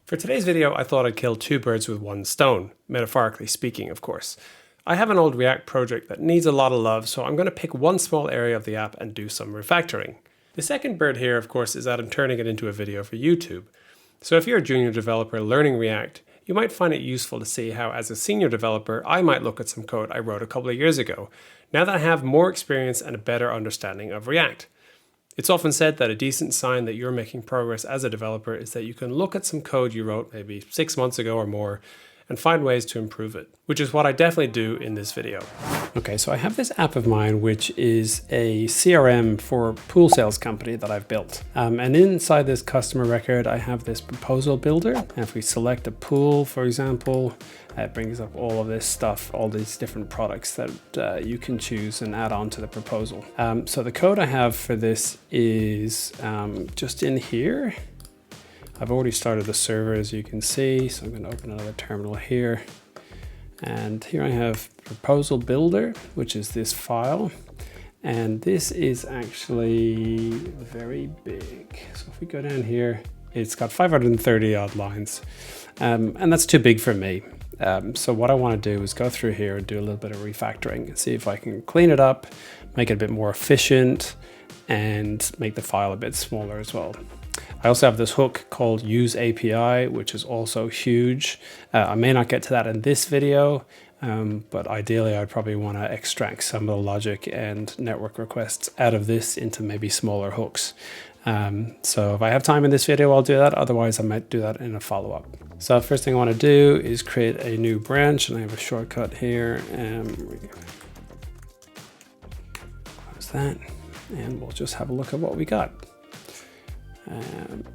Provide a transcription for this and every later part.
For today's video, I thought I'd kill two birds with one stone, metaphorically speaking, of course. I have an old React project that needs a lot of love, so I'm going to pick one small area of the app and do some refactoring. The second bird here, of course, is that I'm turning it into a video for YouTube. So if you're a junior developer learning React, you might find it useful to see how, as a senior developer, I might look at some code I wrote a couple of years ago, now that I have more experience and a better understanding of React. It's often said that a decent sign that you're making progress as a developer is that you can look at some code you wrote maybe 6 months ago or more and find ways to improve it, which is what I definitely do in this video. Okay, so I have this app of mine, which is a CRM for a pool sales company that I've built. And inside this customer record, I have this proposal builder. And if we select a pool, for example, it brings up all of this stuff, all these different products that you can choose and add on to the proposal. So the code I have for this is just in here. I've already started the server, as you can see, so I'm going to open another terminal here. And here I have proposal builder, which is this file. And this is actually very big. So if we go down here, it's got 530 odd lines. And that's too big for me. So what I want to do is go through here and do a little bit of refactoring and see if I can clean it up, make it a bit more efficient, and make the file a bit smaller as well. I also have this hook called use API, which is also huge. I may not get to that in this video, but ideally I'd probably want to extract some of the logic and network requests out of this into maybe smaller hooks. So if I have time in this video, I'll do that. Otherwise, I might do that in a follow-up. So first thing I want to do is create a new branch, and I have a shortcut here. Close that, and we'll just have a look at what we got.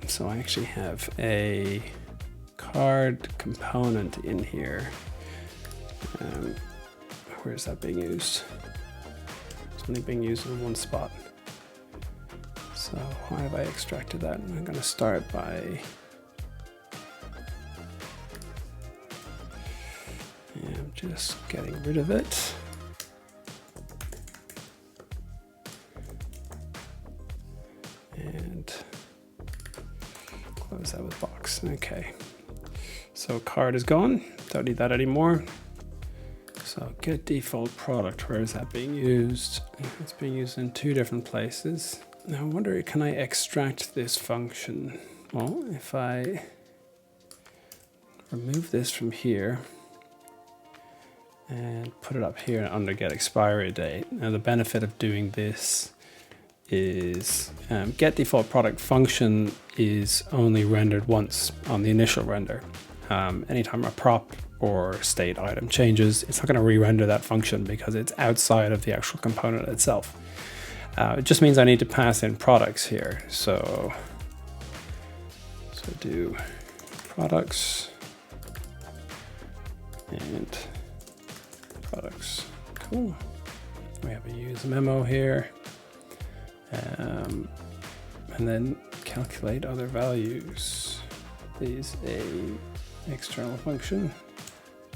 So I actually have a card component in here. Where is that being used? It's only being used in one spot. So why have I extracted that? I'm going to start by just getting rid of it. And close that with box. Okay. So card is gone. Don't need that anymore. So get default product. Where is that being used? It's being used in two different places. Now I wonder, can I extract this function? Well, if I remove this from here and put it up here under get expiry date. Now the benefit of doing this is get default product function is only rendered once on the initial render. Anytime a prop or state item changes, it's not going to re-render that function because it's outside of the actual component itself. It just means I need to pass in products here. So do products and products. Cool. We have a use memo here. And then calculate other values is a external function.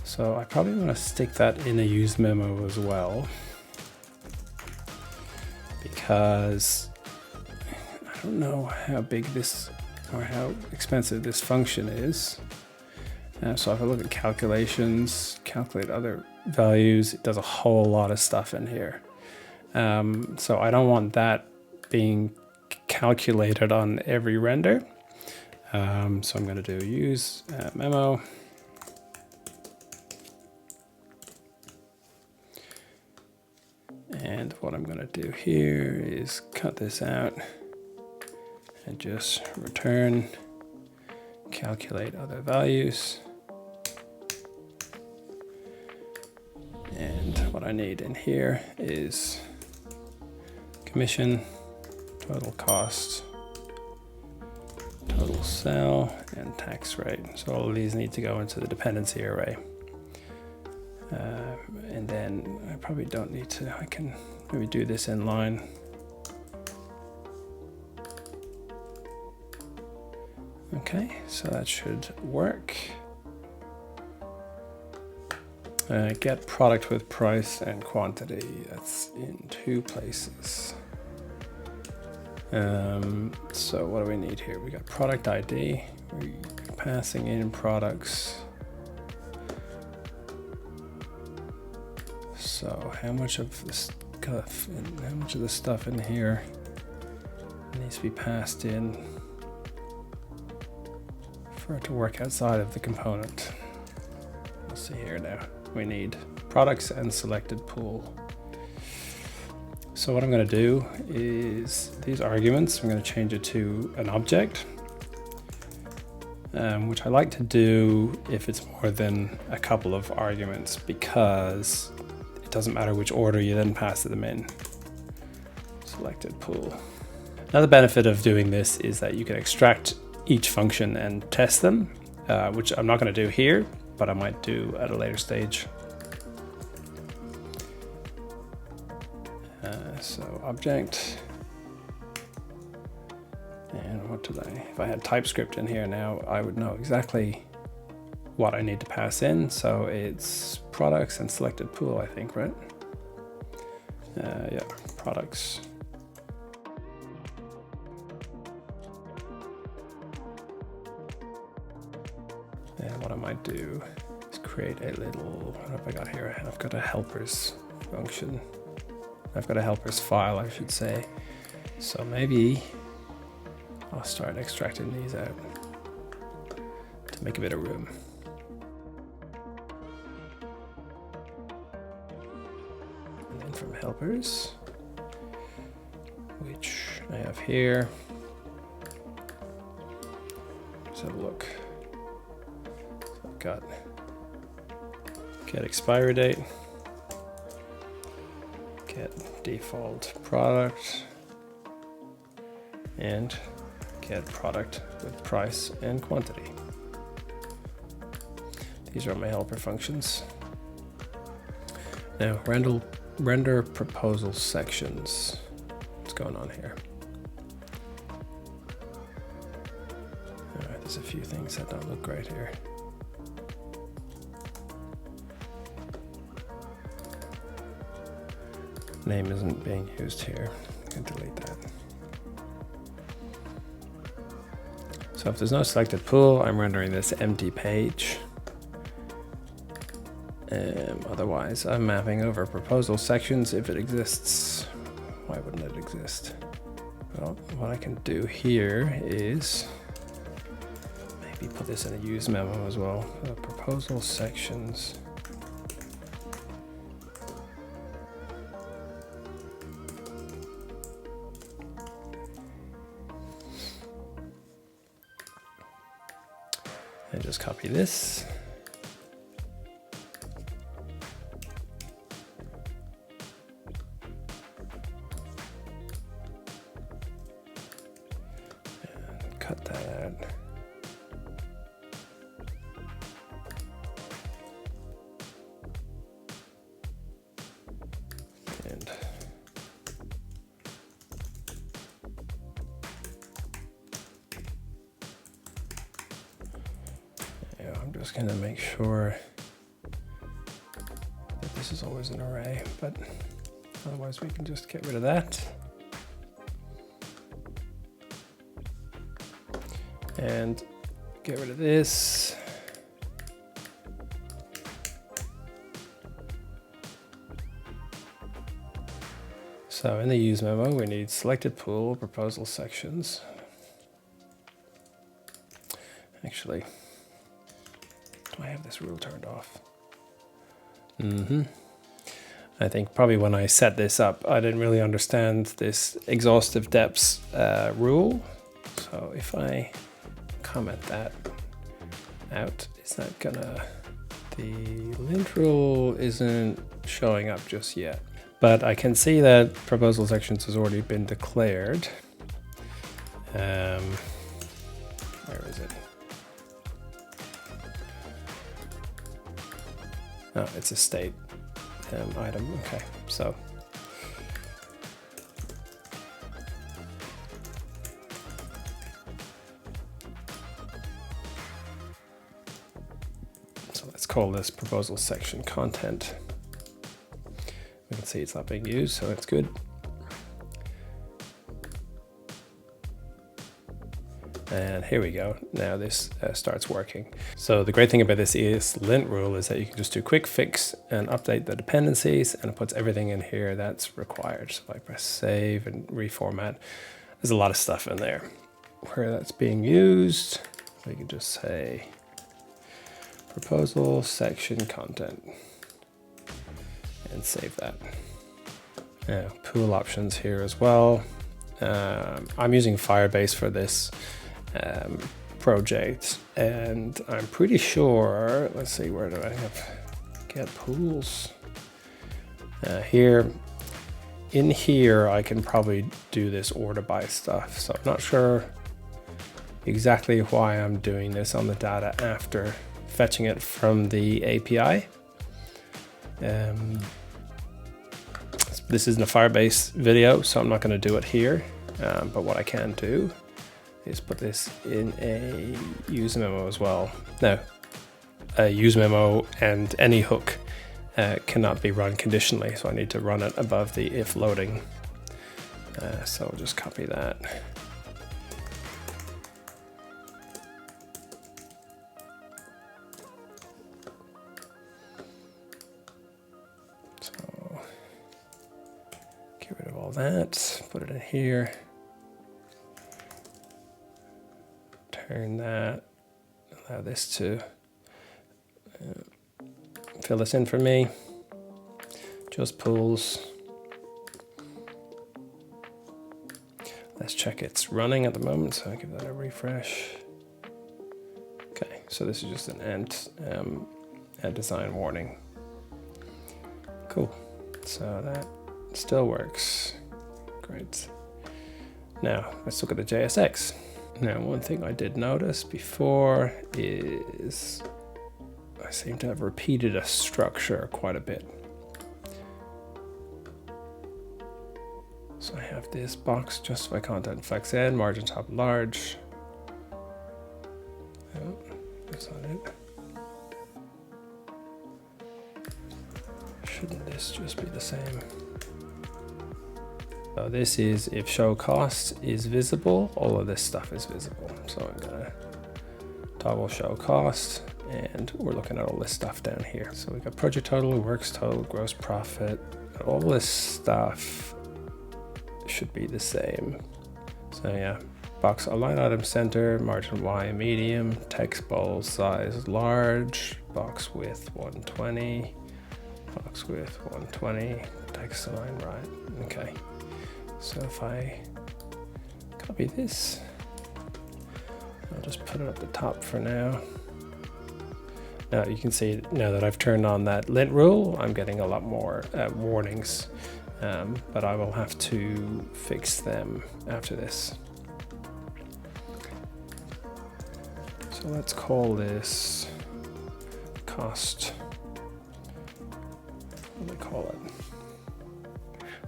So I probably want to stick that in a use memo as well, because I don't know how big this or how expensive this function is. So if I look at calculations, calculate other values, it does a whole lot of stuff in here. So I don't want that being calculated on every render. So I'm going to do use memo. And what I'm going to do here is cut this out and just return calculate other values. And what I need in here is commission, total cost, total sell, and tax rate. So all of these need to go into the dependency array. And then I probably don't need to, I can maybe do this in line. Okay, so that should work. Get product with price and quantity. That's in two places. So what do we need here? We got product ID. We passing in products. So how much of this stuff, how much of the stuff in here needs to be passed in for it to work outside of the component? We'll see here now. We need products and selected pool. So what I'm going to do is these arguments, I'm going to change it to an object, which I like to do if it's more than a couple of arguments, because it doesn't matter which order you then pass them in. Selected pool. Now the benefit of doing this is that you can extract each function and test them, which I'm not going to do here, but I might do at a later stage. So object, and what did if I had TypeScript in here now, I would know exactly what I need to pass in. So it's products and selected pool, I think, right? Yeah, products. And what I might do is create a little, what have I got here? I've got a helpers function. I've got a helpers file, I should say. So maybe I'll start extracting these out to make a bit of room. And then from helpers, which I have here, let's have a look. So I've got get expiry date, get default product, and get product with price and quantity. These are my helper functions. Now render proposal sections. What's going on here? All right, there's a few things that don't look great here. Name isn't being used here. I can delete that. So if there's no selected pool, I'm rendering this empty page. Otherwise, I'm mapping over proposal sections if it exists. Why wouldn't it exist? Well, what I can do here is maybe put this in a use memo as well. Proposal sections. And just copy this. And cut that out. And I'm just going to make sure that this is always an array, but otherwise we can just get rid of that. And get rid of this. So in the use memo, we need selected pool, proposal sections. Actually, do I have this rule turned off? I think probably when I set this up, I didn't really understand this exhaustive depths rule. So if I comment that out, is that gonna, the lint rule isn't showing up just yet, but I can see that proposal sections has already been declared. Where is it? Oh, it's a state item. Okay, so let's call this proposal section content. We can see it's not being used, so that's good. And here we go. Now this starts working. So the great thing about this is lint rule is that you can just do quick fix and update the dependencies, and it puts everything in here that's required. So if I press save and reformat, there's a lot of stuff in there. Where that's being used, we can just say proposal section content and save that. Now pool options here as well. I'm using Firebase for this project, and I'm pretty sure, let's see, where do I have get pools? Here, in here I can probably do this order by stuff, so I'm not sure exactly why I'm doing this on the data after fetching it from the API. This isn't a Firebase video, so I'm not going to do it here, but what I can do is put this in a use memo as well. Now, a use memo and any hook cannot be run conditionally, so I need to run it above the if loading. So I'll just copy that. So get rid of all that, put it in here. Turn that, allow this to fill this in for me. Just pools. Let's check it's running at the moment, so I'll give that a refresh. Okay, so this is just an a design warning. Cool, so that still works. Great. Now, let's look at the JSX. Now, one thing I did notice before is I seem to have repeated a structure quite a bit. So I have this box, justify content, flex in, margin top large. Oh, that's not it. Shouldn't this just be the same? So this is if show cost is visible, all of this stuff is visible. So I'm gonna toggle show cost, and we're looking at all this stuff down here. So we got project total, works total, gross profit, all this stuff should be the same. So yeah, box line item center, margin Y medium, text bold size large, box width 120, box width 120, text align right. Okay. So if I copy this, I'll just put it up the top for now. Now you can see now that I've turned on that lint rule, I'm getting a lot more warnings, but I will have to fix them after this. So let's call this cost. What do we call it?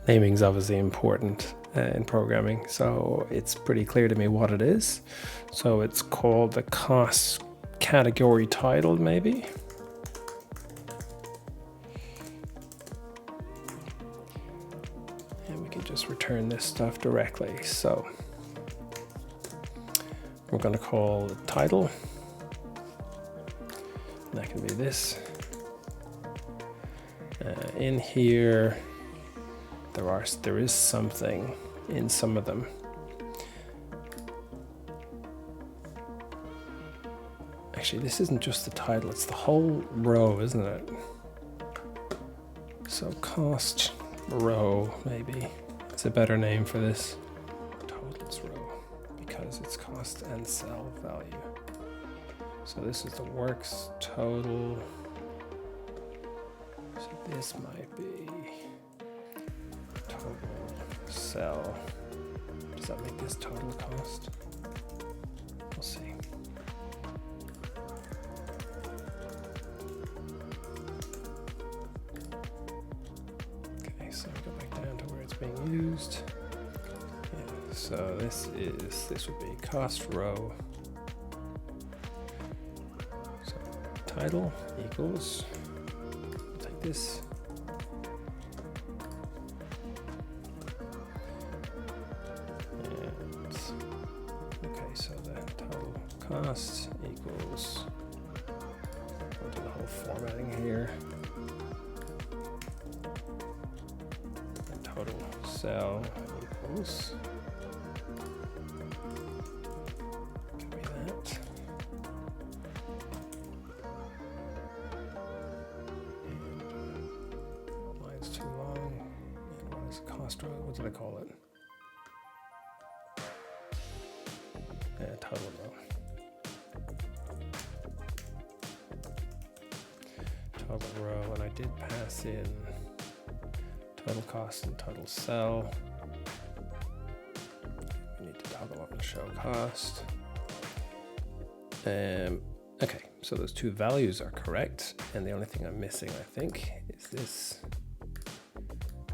Naming is obviously important in programming, so it's pretty clear to me what it is. So it's called the cost category title, maybe. And we can just return this stuff directly. So we're going to call the title. And that can be this. In here, there is something in some of them. Actually, this isn't just the title, it's the whole row, isn't it? So cost row, maybe. It's a better name for this. Totals row, because it's cost and sell value. So this is the works total. So this might be total sell. Does that make this total cost? We'll see. Okay, so we go back down to where it's being used. Yeah, so this would be cost row. So title equals, we'll take this. formatting here. And total cell equals. Give me that. And line's too long. And what is cost? What did I call it? Yeah, total row. Total row, and I did pass in total cost and total cell. We need to toggle up and show cost. Okay, so those two values are correct, and the only thing I'm missing, I think, is this.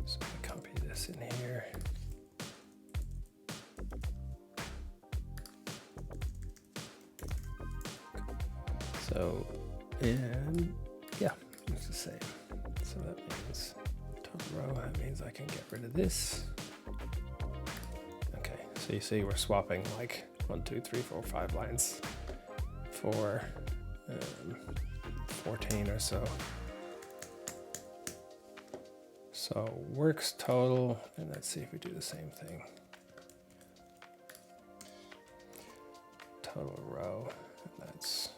So I copy this in here. So, and yeah, it's the same. So that means total row, that means I can get rid of this. Okay, so you see we're swapping like 1, 2, 3, 4, 5 lines for 14 or so. So works total, and let's see if we do the same thing. Total row, and that's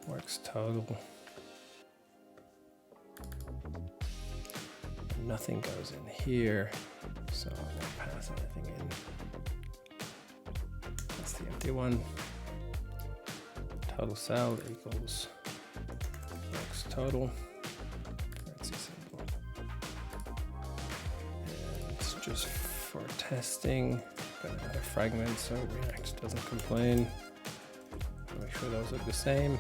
works total. Nothing goes in here, so I won't pass anything in. That's the empty one. Total cell equals works total. That's simple. And just for testing, gonna add a fragment so React doesn't complain. Make sure those look the same.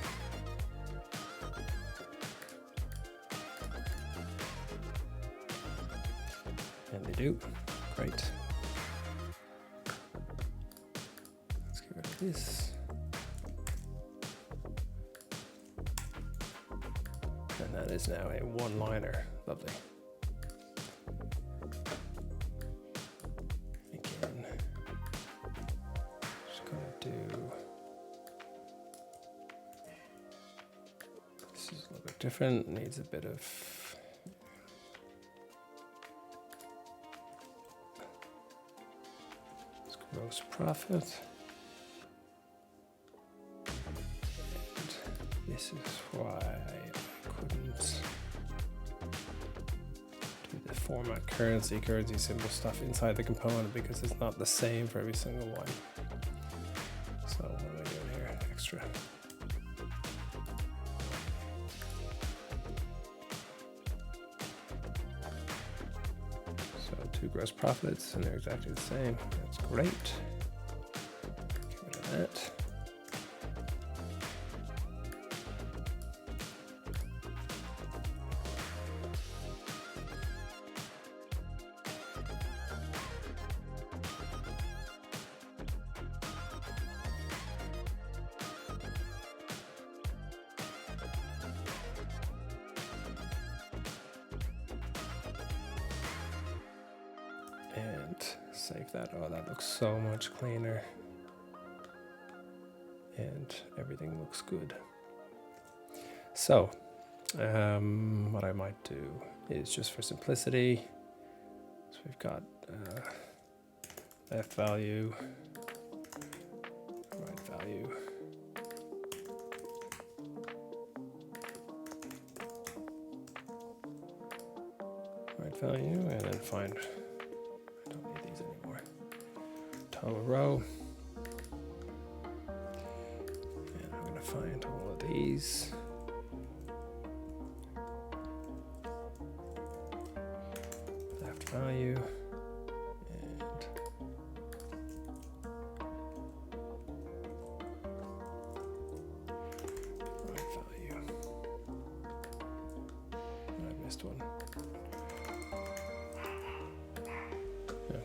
And they do. Great. Let's get rid of this. And that is now a one-liner. Lovely. Again, just going to do. This is a little bit different. Needs a bit of. Gross profit. And this is why I couldn't do the format currency symbol stuff inside the component because it's not the same for every single one. So what am I doing here? Extra. So 2 gross profits, and they're exactly the same. That's great. Get rid of that. And save that. Oh, that looks so much cleaner. And everything looks good. So, what I might do is just for simplicity. So we've got left value, right value. Right value, and then find. Don't need these anymore. Total row. And I'm going to find all of these. Left value. And right value. I missed one.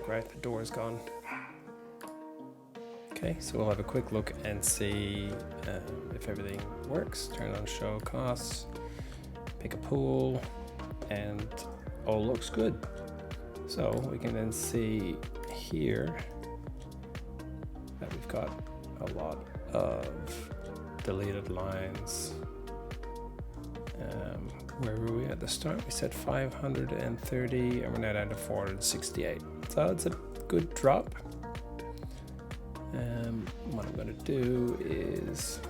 Right, the door is gone. Okay, so we'll have a quick look and see if everything works. Turn on show costs, pick a pool, and all looks good. So we can then see here that we've got a lot of deleted lines Where were we at the start? We said 530 and we're now down to 468. So it's a good drop. What I'm going to do is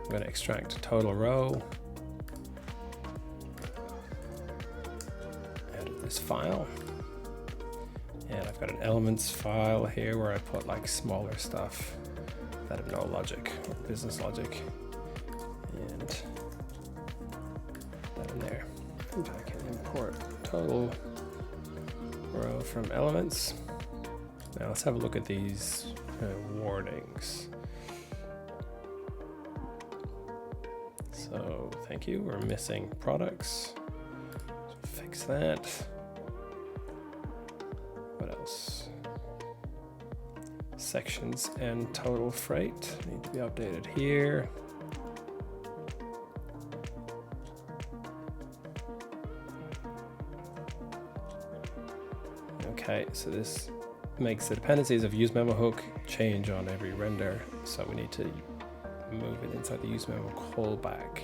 I'm going to extract a total row out of this file. And I've got an elements file here where I put like smaller stuff that have no logic or business logic. And that in there. And I can import total row from elements. Now let's have a look at these warnings. So thank you, we're missing products. So fix that. What else? Sections and total freight need to be updated here. Okay, so this makes the dependencies of use memo hook change on every render. So we need to move it inside the use memo callback.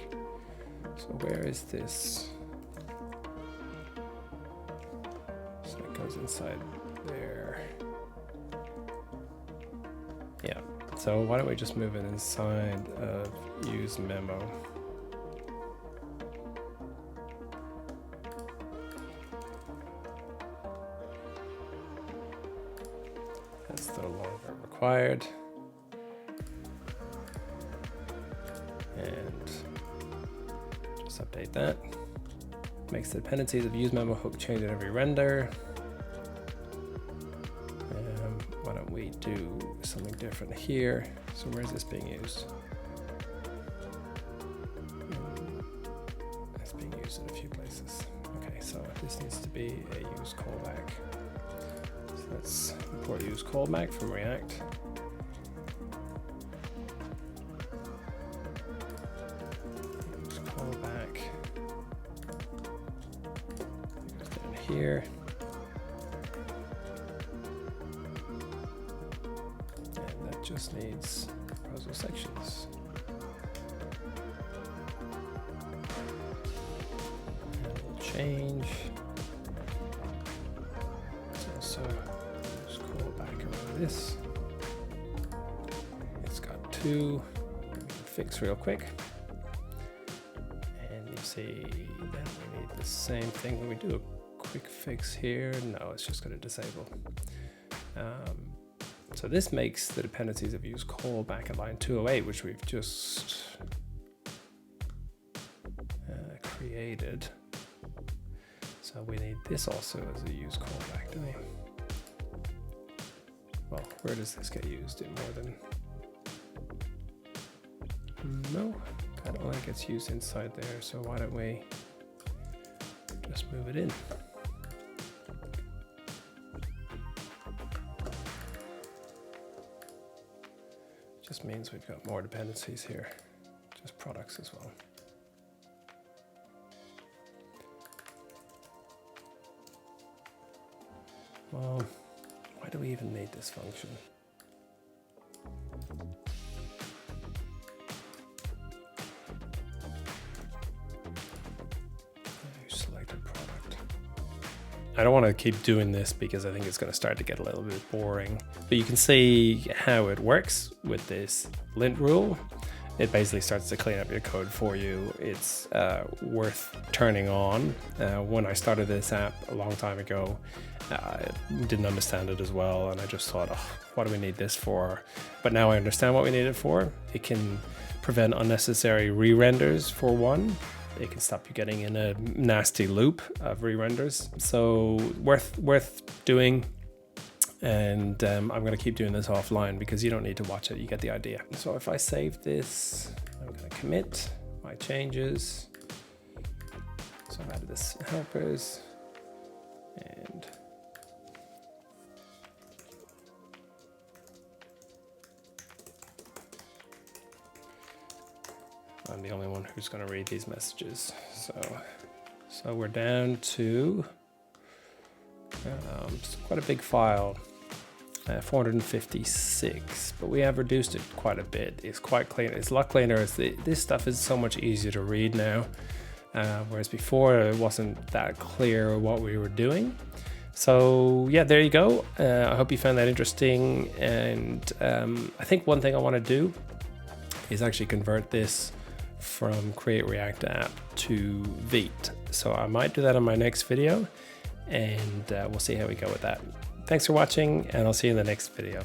So where is this? So it goes inside there. Yeah, so why don't we just move it inside of use memo. That's no longer required. And just update that. Makes the dependencies of use memo hook change at every render. Why don't we do something different here? So where is this being used? It's being used in a few places. Okay, so this needs to be a use callback. So let's import use callback from React. Use callback. It goes down here. Just needs proposal sections. And we'll change. So just call back around this. It's got two. Fix real quick. And you see that we need the same thing. When we do a quick fix here, no, it's just going to disable. So this makes the dependencies of use callback at line 208, which we've just created. So we need this also as a use callback, don't we? Well, where does this get used? In more than... No, that only gets used inside there. So why don't we just move it in? Just means we've got more dependencies here, just products as well. Well, why do we even need this function? Selected product. I don't want to keep doing this because I think it's going to start to get a little bit boring. But you can see how it works with this lint rule. It basically starts to clean up your code for you. It's worth turning on. When I started this app a long time ago, I didn't understand it as well. And I just thought, oh, what do we need this for? But now I understand what we need it for. It can prevent unnecessary re-renders for one. It can stop you getting in a nasty loop of re-renders. So worth doing. And I'm going to keep doing this offline because you don't need to watch it. You get the idea. So if I save this, I'm going to commit my changes. So I've added this helpers and I'm the only one who's going to read these messages. So we're down to it's quite a big file. 456, but we have reduced it quite a bit. It's quite clean. It's a lot cleaner. This stuff is so much easier to read now, whereas before it wasn't that clear what we were doing. So yeah, there you go. I hope you found that interesting. And I think one thing I want to do is actually convert this from Create React App to Vite. So I might do that on my next video, and we'll see how we go with that. Thanks for watching, and I'll see you in the next video.